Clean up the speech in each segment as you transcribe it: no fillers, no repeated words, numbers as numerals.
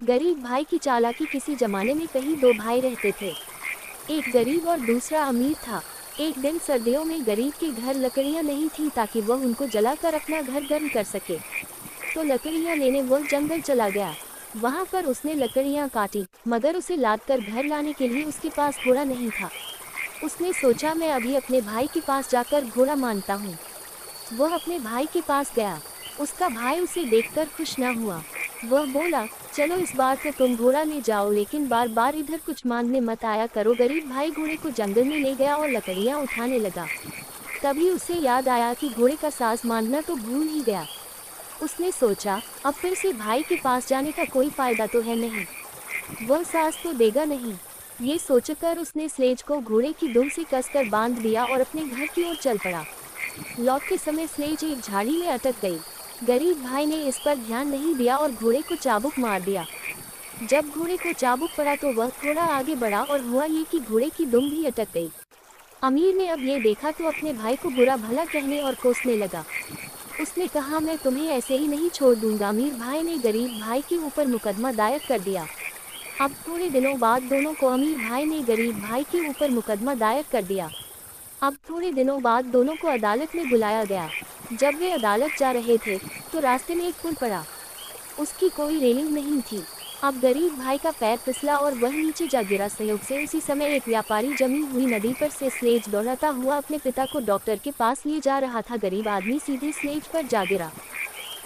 गरीब भाई की चालाकी। किसी जमाने में कहीं दो भाई रहते थे, एक गरीब और दूसरा अमीर था। एक दिन सर्दियों में गरीब के घर लकड़ियां नहीं थी ताकि वह उनको जलाकर अपना घर गर्म कर सके। तो लकड़ियां लेने वह जंगल चला गया। वहां पर उसने लकड़ियां काटी, मगर उसे लाद कर घर लाने के लिए उसके पास घोड़ा नहीं था। उसने सोचा मैं अभी अपने भाई के पास जाकर घोड़ा मांगता हूँ। वह अपने भाई के पास गया। उसका भाई उसे देखकर खुश न हुआ। वह बोला, चलो इस बार तो तुम घोड़ा ले जाओ, लेकिन बार बार इधर कुछ मांगने मत आया करो। गरीब भाई घोड़े को जंगल में ले गया और लकड़ियां उठाने लगा। तभी उसे याद आया कि घोड़े का साज मांगना तो भूल ही गया। उसने सोचा, अब फिर से भाई के पास जाने का कोई फायदा तो है नहीं, वह साज तो देगा नहीं। ये सोचकर उसने स्लेज को घोड़े की दुम से कसकर बांध दिया और अपने घर की ओर चल पड़ा। लौटते समय स्लेज एक झाड़ी में अटक गई। गरीब भाई ने इस पर ध्यान नहीं दिया और घोड़े को चाबुक मार दिया। जब घोड़े को चाबुक पड़ा तो वह थोड़ा आगे बढ़ा और हुआ ये कि घोड़े की दुम भी अटक गई। अमीर ने अब ये देखा तो अपने भाई को बुरा भला कहने और कोसने लगा। उसने कहा, मैं तुम्हें ऐसे ही नहीं छोड़ दूंगा। अमीर भाई ने गरीब भाई के ऊपर मुकदमा दायर कर दिया। अब थोड़े दिनों बाद दोनों को अमीर भाई ने गरीब भाई के ऊपर मुकदमा दायर कर दिया। अब थोड़े दिनों बाद दोनों को अदालत में बुलाया गया। जब वे अदालत जा रहे थे तो रास्ते में एक पुल पड़ा। उसकी कोई रेलिंग नहीं थी। अब गरीब भाई का पैर फिसला और वह नीचे जा गिरा। संयोग से उसी समय एक व्यापारी जमी हुई नदी पर से स्लेज दौड़ाता हुआ अपने पिता को डॉक्टर के पास लिए जा रहा था। गरीब आदमी सीधे स्लेज पर जा गिरा।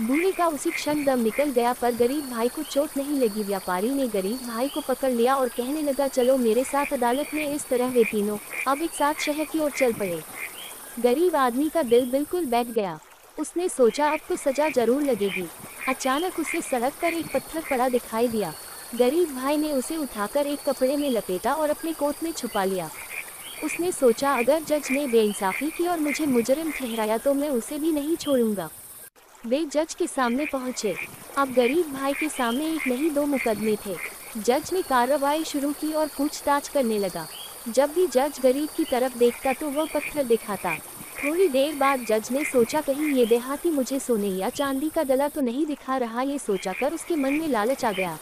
बूढ़े का उसी क्षण दम निकल गया, पर गरीब भाई को चोट नहीं लगी। व्यापारी ने गरीब भाई को पकड़ लिया और कहने लगा, चलो मेरे साथ अदालत में। इस तरह वे तीनों अब एक साथ शहर की ओर चल पड़े। गरीब आदमी का दिल बिल्कुल बैठ गया। उसने सोचा अब तो सजा जरूर लगेगी। अचानक उसे सड़क पर एक पत्थर पड़ा दिखाई दिया। गरीब भाई ने उसे उठाकर एक कपड़े में लपेटा और अपने कोट में छुपा लिया। उसने सोचा, अगर जज ने बेइंसाफी की और मुझे मुजरिम ठहराया तो मैं उसे भी नहीं छोड़ूंगा। वे जज के सामने पहुंचे। अब गरीब भाई के सामने एक नहीं दो मुकदमे थे। जज ने कार्रवाई शुरू की और पूछताछ करने लगा। जब भी जज गरीब की तरफ देखता तो वह पत्थर दिखाता। थोड़ी देर बाद जज ने सोचा, कहीं ये देहाती मुझे सोने या चांदी का डला तो नहीं दिखा रहा। ये सोचकर उसके मन में लालच आ गया।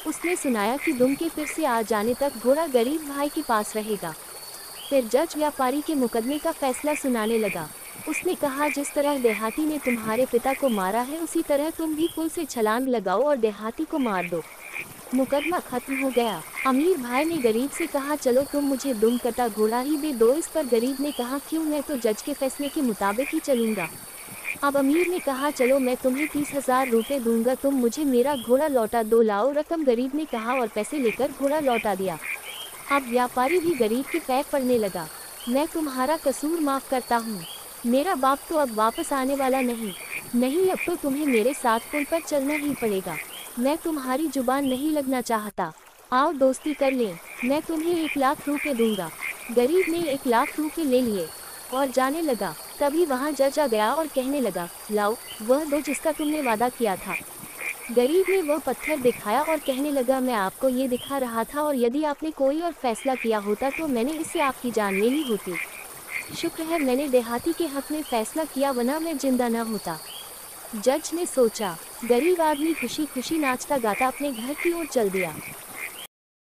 उसने सुनाया कि दुम के फिर से आ जाने तक घोड़ा गरीब भाई के पास रहेगा। फिर जज व्यापारी के मुकदमे का फैसला सुनाने लगा। उसने कहा, जिस तरह देहाती ने तुम्हारे पिता को मारा है उसी तरह तुम भी पुल से छलांग लगाओ और देहाती को मार दो। मुकदमा खत्म हो गया। अमीर भाई ने गरीब से कहा, चलो तुम मुझे दुम कटा घोड़ा ही दे दो। इस पर गरीब ने कहा, क्यों, मैं तो जज के फैसले के मुताबिक ही चलूंगा। अब अमीर ने कहा, चलो मैं तुम्हें 30,000 रुपये दूंगा, तुम मुझे मेरा घोड़ा लौटा दो। लाओ रकम, गरीब ने कहा और पैसे लेकर घोड़ा लौटा दिया। अब व्यापारी भी गरीब के पैर पड़ने लगा। मैं तुम्हारा कसूर माफ करता हूँ। मेरा बाप तो अब वापस आने वाला नहीं, अब तो तुम्हें मेरे साथ पुल पर चलना ही पड़ेगा। मैं तुम्हारी जुबान नहीं लगना चाहता। आओ दोस्ती कर लें, मैं तुम्हें 1,00,000 रुपये दूंगा। गरीब ने 1,00,000 रुपये ले लिए और जाने लगा। तभी वहाँ जज आ गया और कहने लगा, लाओ वह दो जिसका तुमने वादा किया था। गरीब ने वह पत्थर दिखाया और कहने लगा, मैं आपको ये दिखा रहा था और यदि आपने कोई और फैसला किया होता तो मैंने इससे आपकी जान ले ली होती। शुक्र है मैंने देहाती के हक में फैसला किया, वरना मैं जिंदा न होता। जज ने सोचा। गरीब आदमी खुशी खुशी नाचता गाता अपने घर की ओर चल दिया।